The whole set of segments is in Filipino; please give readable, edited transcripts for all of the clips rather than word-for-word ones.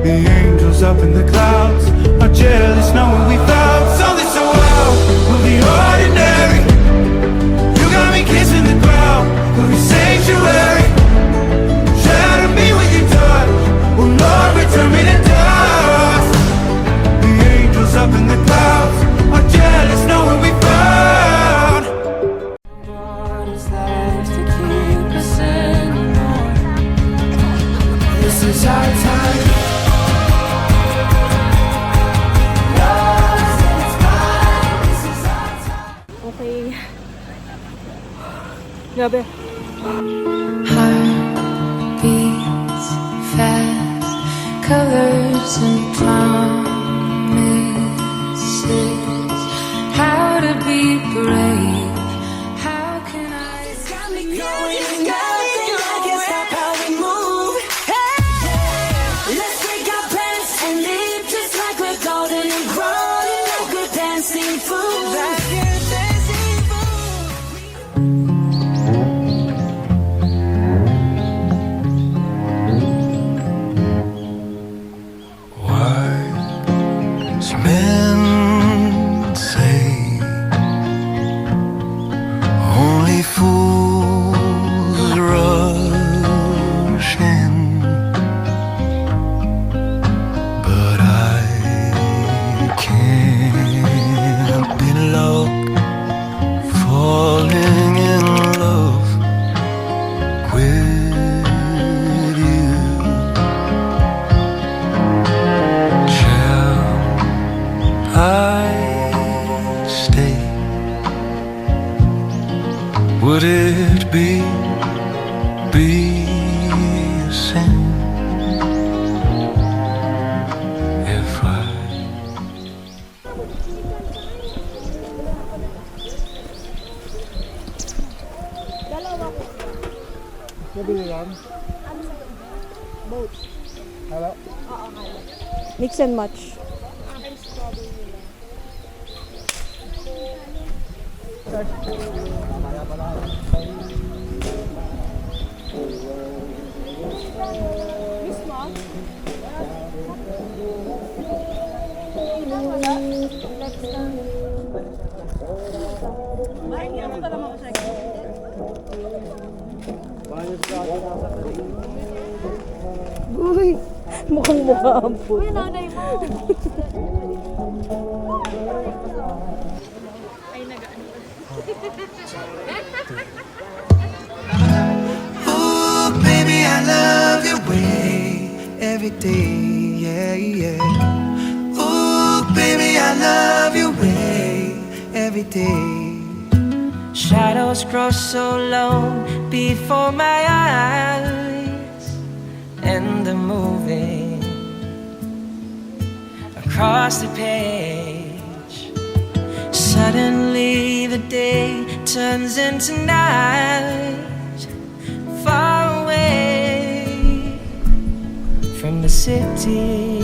The angels up in the clouds are jealous knowing we found something so out of the ordinary. You got me kissing the ground of your sanctuary. Shatter me with your touch, oh Lord, return me to dust. The angels up in the clouds are jealous knowing we found. What is left to keep us anymore? This is our time. Lost in its prime. This is our time. Okay. Grabe. Heart beats fast, colors and promises. How to be brave? How can I? It's got me going, nothing I can stop how we move. Hey, let's take our plans and live just like we're golden and growing like we're dancing fools. Like we're dancing fools. Wise men say only fools rush in, but I can't help but love, falling in love with you. Shall I stay? Would it be a sin if I Mix and match. Uy, mukhang mukha ang puto. Nanay mo. Ay, nag-ano. Ooh, baby, I love your way every day, yeah, yeah. Ooh, baby, I love your way every day. Shadows grow so long before my eyes, and the moving across the page. Suddenly the day turns into night, far away from the city.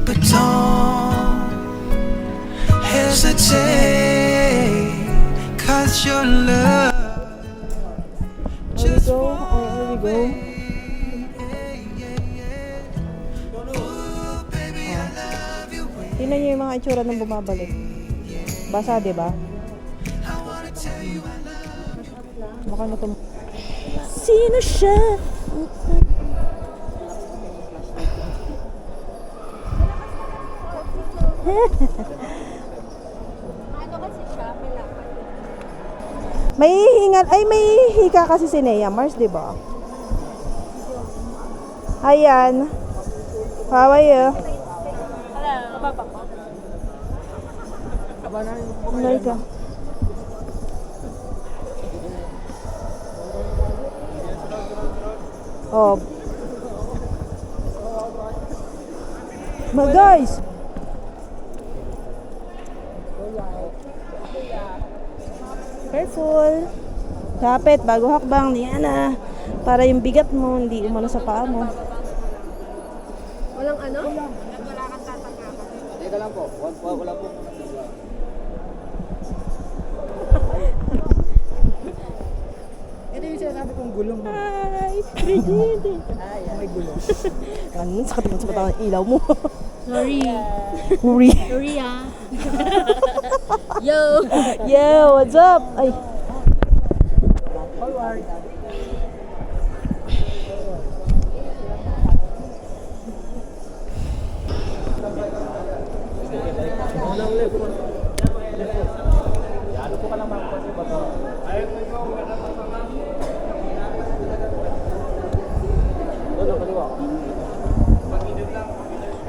But don't hesitate, 'cause your love just won't wait. Ooh, baby, I love your way. Tingnan niyo yung mga itsura ng bumabalik. Basa, di ba? I wanna tell you I love you. Mukha na tum... Sino siya? Ano kasi siya? May hingal, ay may hika kasi si Nea Mars, di ba? Ayan. How are you? Hello. Baba ko. Ano ka? Oh. Guys. Careful. Kapit bago hakbang ni Ana. Para yung bigat mo hindi umano sa paa mo. Walang ano? Teka lang po, wala po. Ito yung sinasabi kong gulong. Hi, Brigitte. May gulong. Ganun, sakit mo sa mata ng ilaw mo. Sorry. Huri. Sorry ah. Yo. Yo, what's up? Ay.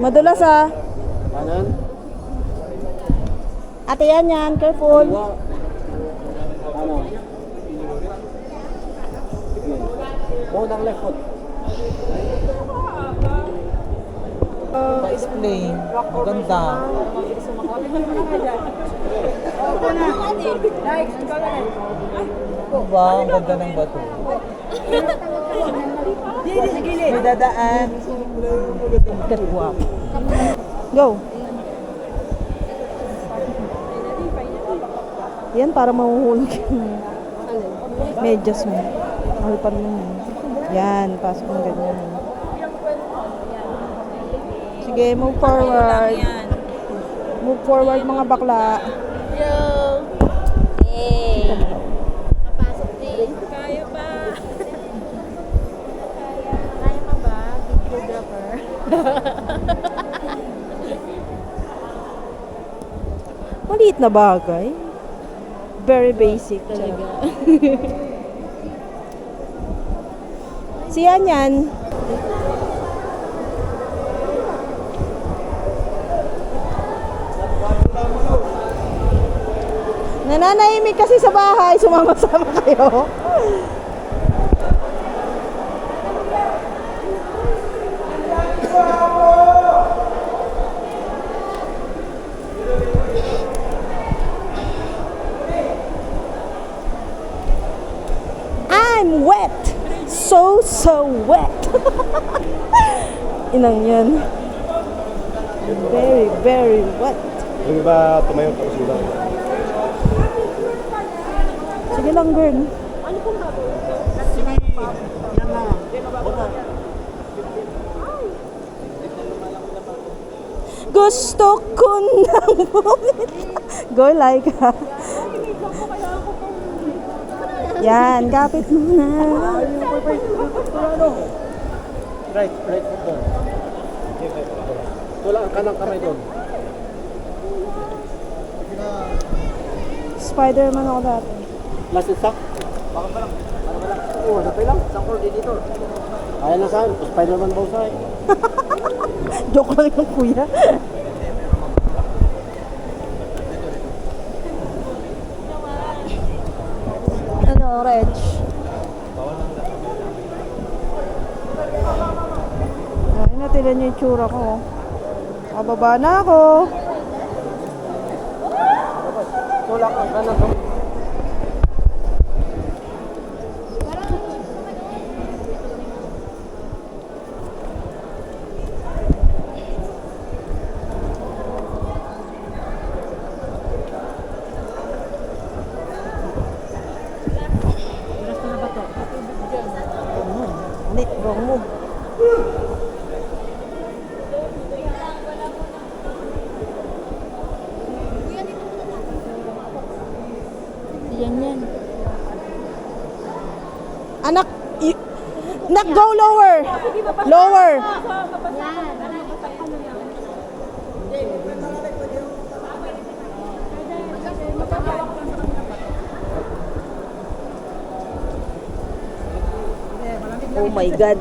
Madulas ah. Kanan? Ate yan, careful. Ano? Unang left foot. Pa-explain. Maganda. Ano ba? Ang ganda ng bato. May dadaan. Katwap. Go. Yan, para mahuhulog yung medyas mo. Mahal pa rin yun. Yan, pasok mo ganyan. Sige, move forward. Move forward mga bakla. Yo. Hey. Papasok din. Kaya pa. Kaya pa ba? Videographer. Maliit na bagay. Very basic. Talaga. Siya yan. Nananahimik kasi sa bahay, sumama-sama kayo. I'm wet. So wet. Inang yan. Very wet. Yung iba tumayo tapos sila. Sige lang, girl. Gusto ko nang bumita. Go like ha. Yan, kapit mo na. Right foot doon. Tula ang kanang kamay doon. Spider-Man ako dati. Last stock? Baka pa lang. Oo, napay lang. Isang coordinator. Kaya na saan? Spider-Man bawsay. Joke lang yung kuya. Ano, Reg? Ay, natilan niyo yung tsura ko. Kababa na ako. Tula ang kanang kamay. Hindi, wrong move. Yan. Anak, nak, go lower. Lower. Oh my God.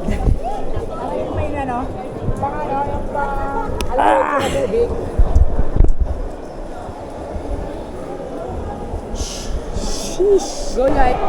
Sheesh. Go right.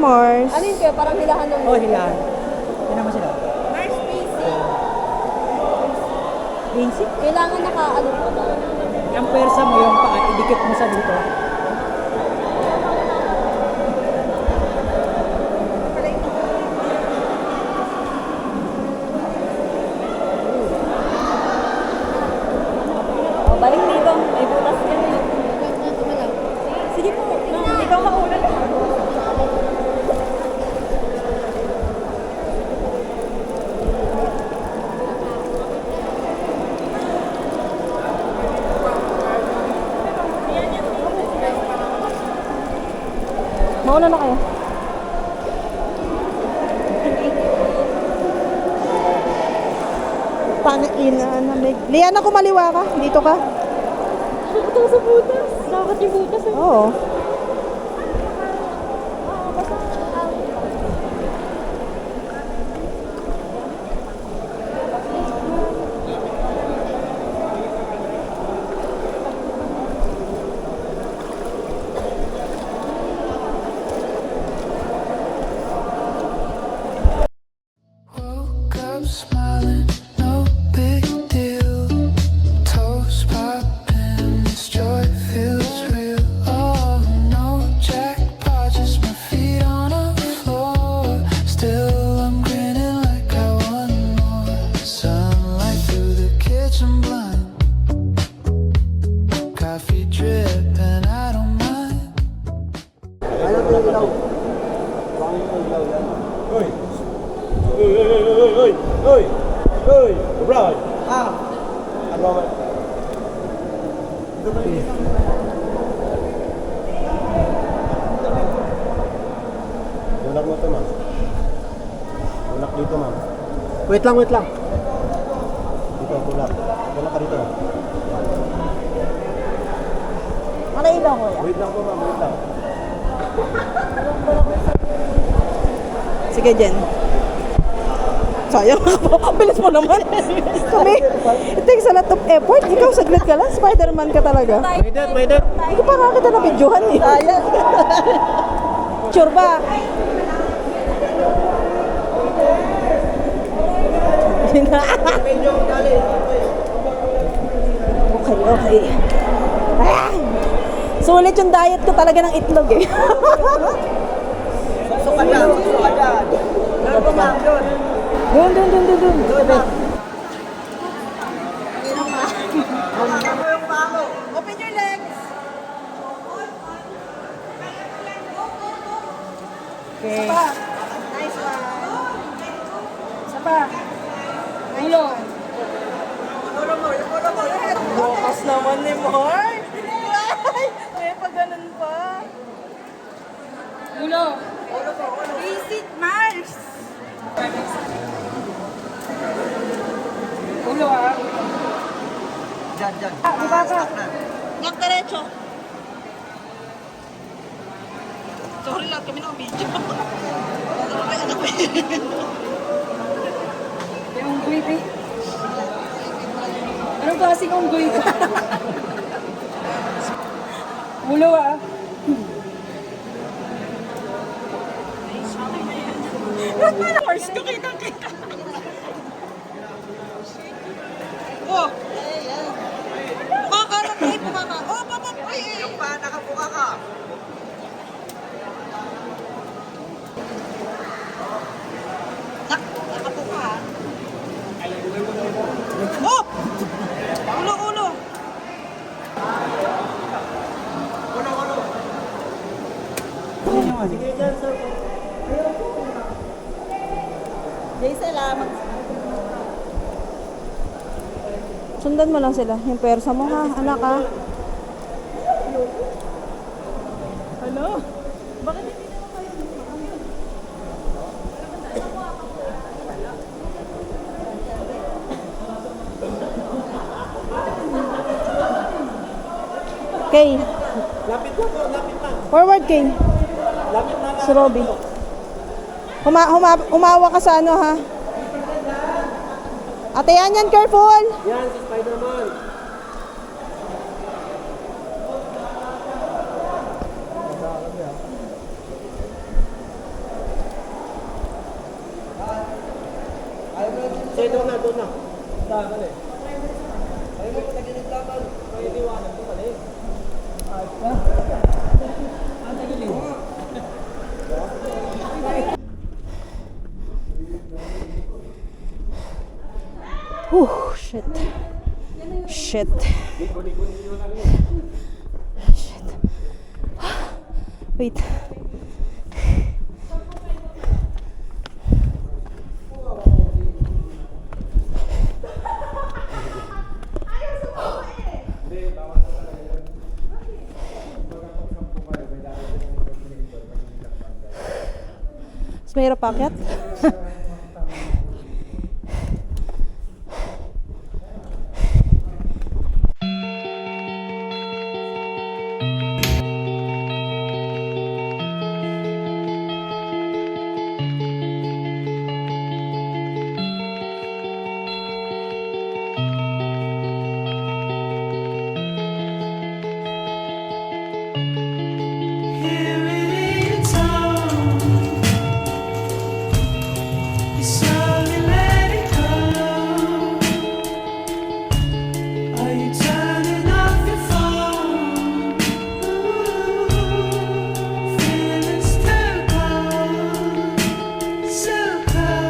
Mars. Ano yun kaya? Parang hilahan ng... Oh, hilahan. Yan naman sila. Basic. Kailangan naka-ano pa ba? Yung persa mo, yung paa, idikit mo sa dito. O, balik dito. May butas yan. Sige po. Ikaw mauna. Mauna na kayo. Pangina na may... Liana, kumaliwa ka. Dito ka. Ito sa butas. Dapat yung butas eh. Oo. Woke up smiling, no big deal. Toes popping, this joy feels real. Oh no jackpot, just my feet on the floor. Still I'm grinning like I want more. Sunlight through the kitchen blind. Coffee dripping, I don't mind. Ano ito yung ilaw? Bakit ito yung ilaw yan? Hoy! Hoy! Hoy! Hoy! Hoy! Brad! Ano ba? Tulak mo ito, ma'am. Tulak dito, ma'am. Wait lang, wait lang. Dito, tulak. Tulak ka dito. Ano ilaw ko yan? Wait lang po, ma'am. Wait lang. Sige, Jen. Sayang ako. Bilis mo naman. Kami, it takes a lot of effort. Ikaw, saglit ka lang. Spider-Man ka talaga. Pwede. Hindi ko pa nga kita na-videohan eh. Sayang. Sure ba? Okay. Ah! Sulit yung diet ko talaga ng itlog eh. Doon. Open your legs. Okay. Nice one. Isa pa. Ulo. Bukas naman ni Mark. May pa ganun pa. Ulo. Visit Mars. Ulo ah. Diyan. Di ba ka? Ngak derecho. Sorry lang, kami naka-video. Yung unggoy ba? Anong klaseng unggoy ka? Ulo ah. Horse ko kita. Oh! Makakarap na ito, mama. Oh, papa, yung pa, nakabuka ka. Nakabuka. Oh! Ulo. Jay, salamat. Sundan mo lang sila. Yung persa mo ha, anak ha. Hello? Bakit hindi naman kayo? Kay. Lapit na. Forward, Kay. Lapit na. Si Robby. Umawa ka sa ano ha? Ate yan, careful! Yan, si Spider-Man. Hindi, doon na, doon na. Shit. Shit. Shit. Wait. Mas mahirap paket? Here in town, you slowly let it go. Are you turning off your phone? Feeling still cold for so cold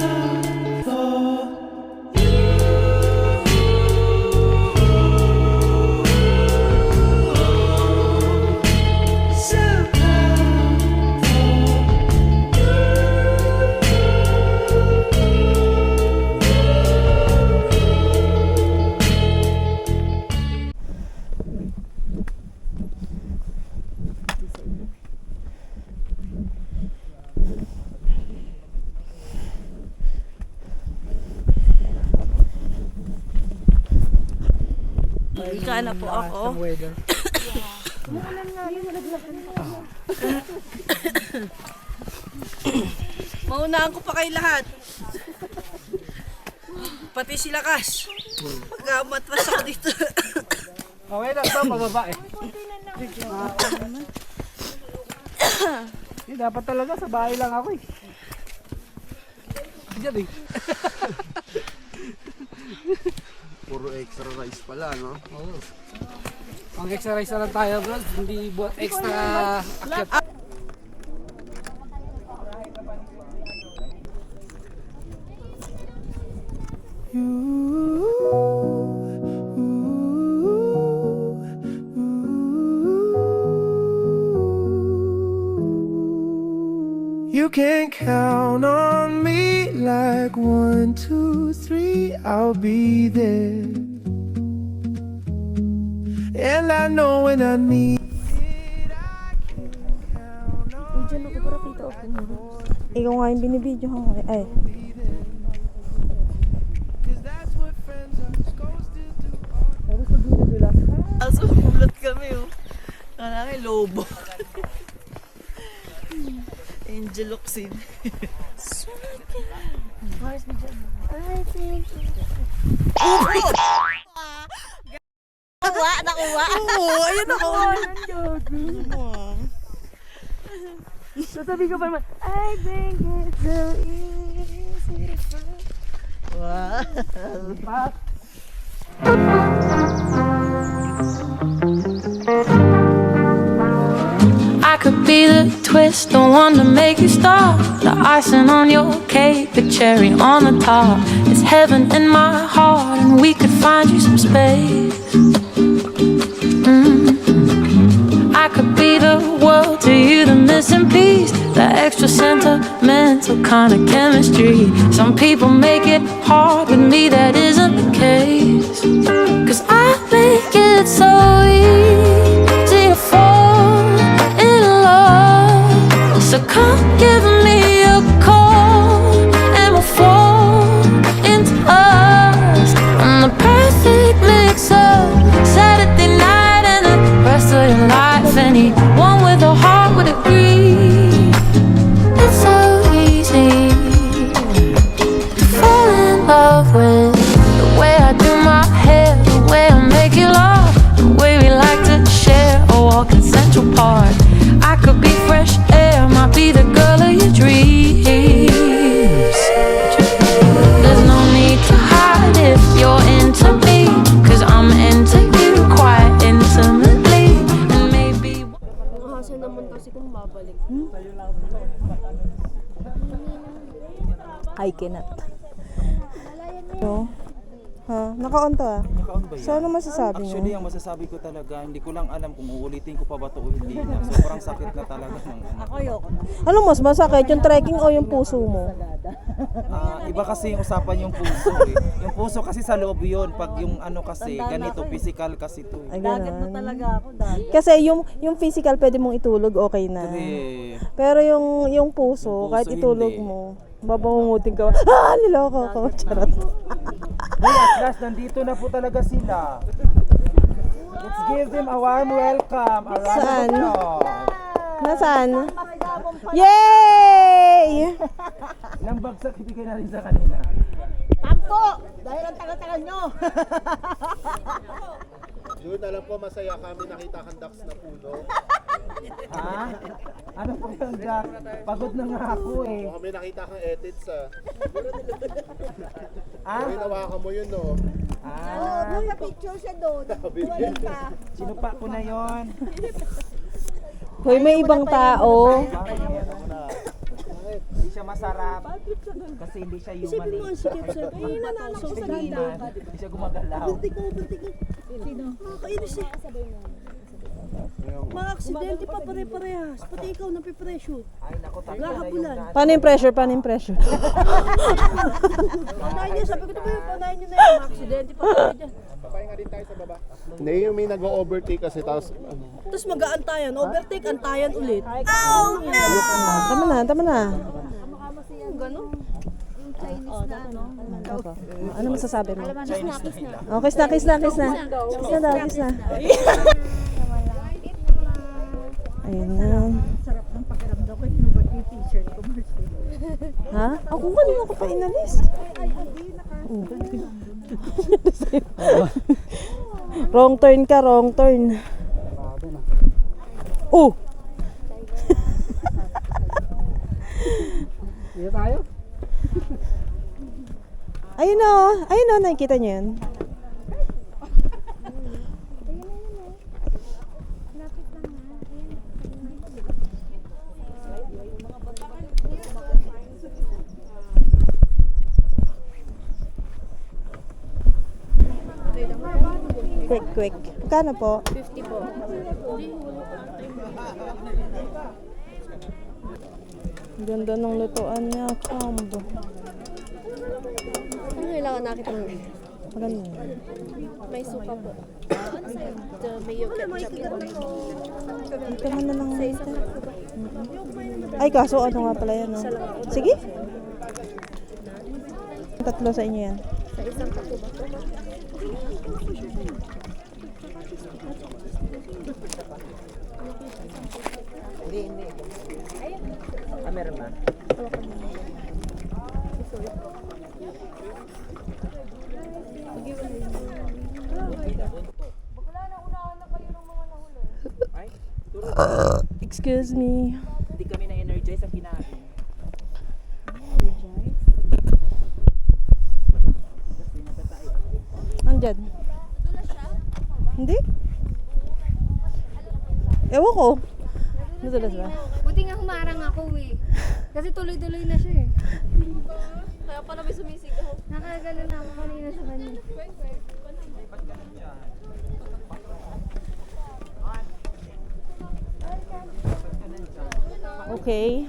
Ika na po ako. Maunahan ko pa kay lahat. Pati sila Kas. Pagkamatras ako dito. Okay lang to, pababa eh. Hindi, dapat talaga sa bahay lang ako eh. Diyan eh. Puro extra rice pala, no? Oo. Pang extra rice na lang tayo bro, hindi buat extra akyat. You can count on me like 1, 2, 3, I'll be there. And I know when I need it, I can count on Ikaw nga yung binibidyo ko. Ay. cause that's what friends are supposed to do. Aso, mulat kami oh. Kailangan lobo. Angel Oxin. Nakuha. Oo, ayun ako. Sasabi ko pa naman, I think it's so easy to find. I could be the twist, the one to make you stop. The icing on your cake, the cherry on the top. It's heaven in my heart, and we could find you some space. I could be the world to you, the missing piece, the extra sentimental kind of chemistry. Some people make it hard, with me that isn't the case. 'Cause I make it so easy to fall in love. So come give me a call and we'll fall into us. I'm the perfect mix of Saturday night and the rest of your life. Anyone with a heart would agree. It's so easy to fall in love with the way I do my hair, the way I make you laugh, the way we like to share a walk in Central Park. I could be fresh air, might be the girl of your dreams. There's no need to I cannot. No? Ha? Naka-on to ah. Naka-on ba yan? So ano masasabi Actually, mo? ang masasabi ko talaga, hindi ko lang alam kung uulitin ko pa ba ito o hindi na. Sobrang sakit na talaga ng ano. Ano mas masakit? Yung trekking o yung puso mo? Iba kasi yung usapan yung puso eh. Yung puso kasi sa loob yun. Pag yung ano kasi, ganito, physical kasi to eh. Ay, ganun. Kasi yung physical pwede mong itulog, okay na. Eh, Pero yung puso, kahit itulog hindi. mo, babangungutin ka. Niloko ko. Charot. Hey, at last, nandito na po talaga sila. Let's give them a warm welcome. A round Saan? of applause. Nasaan? Yay! Ilang bagsak ibigay na rin sa kanila. Dahil ang tagal-tagal nyo. Yun, alam ko masaya kami nakita kang ducks na puno. Ha? Ano po yung Jack? Pagod na nga ako eh. Kami nakita kang edits ah. Ah? Ginawa mo yun no. Ah? Picture siya doon. Walang ka. Sinupa ko na yon. Hoy, may ibang tao. Hindi siya masarap. Kasi hindi siya human eh. Ay, nananakot sa gilid. Hindi siya gumagalaw. Nakakainis eh. Mga aksidente pa pare-parehas. Pati ikaw napipresyo. Ay, naku, tatlo na yung Nakabulan. Paano yung pressure? Paano yung pressure? Panayin niya. Sabi ko na ba yung panayin niyo na yun. Mga aksidente pa pare dyan. Papahinga din tayo sa baba. Hindi, yung may nag-overtake kasi tapos Tapos mag-aantayan. Overtake, antayan ulit. Tama na, tama na. Gano'n. Ako. Ano masasabi mo? Oh, kiss na, kiss na, kiss na. Kiss na daw, kiss na. Ayun na. Sarap ng pakiramdam ko. Tinubad ko yung t-shirt ko. Ha? Ako kanina ko pa inalis. Wrong turn ka, wrong turn. Oh! Dito tayo? Ayun o, nakikita niyo yun. Quick, quick. Kano po? 50 po. Ganda ng lutuan niya, combo. Ano kailangan nakita mo? Maganda. May suka po. Ano sa'yo? The mayo ketchup. Ito man na lang. Ay, kaso ano nga pala yan, no? Sige. Tatlo sa inyo yan. Sa isang tapo ba? Hindi. Ah, meron ba? Excuse me. Hindi kami na-energize sa kinain. Nandyan. Hindi? Ewan ko. Nadulas ba? Buti nga humarang ako eh. Kasi tuloy-tuloy na siya eh. Kaya pala may sumisigaw. Nakagano na ako kanina sa kanya. Okay.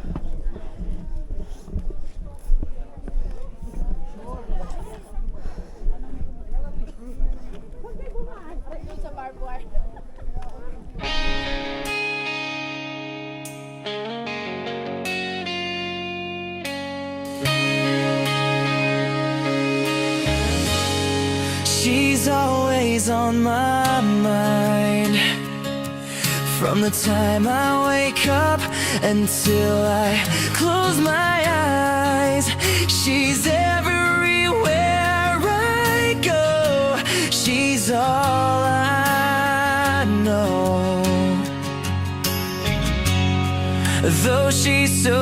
She's always on my mind. From the time I wake up until I close my eyes, she's everywhere I go. She's all I know. Though she's so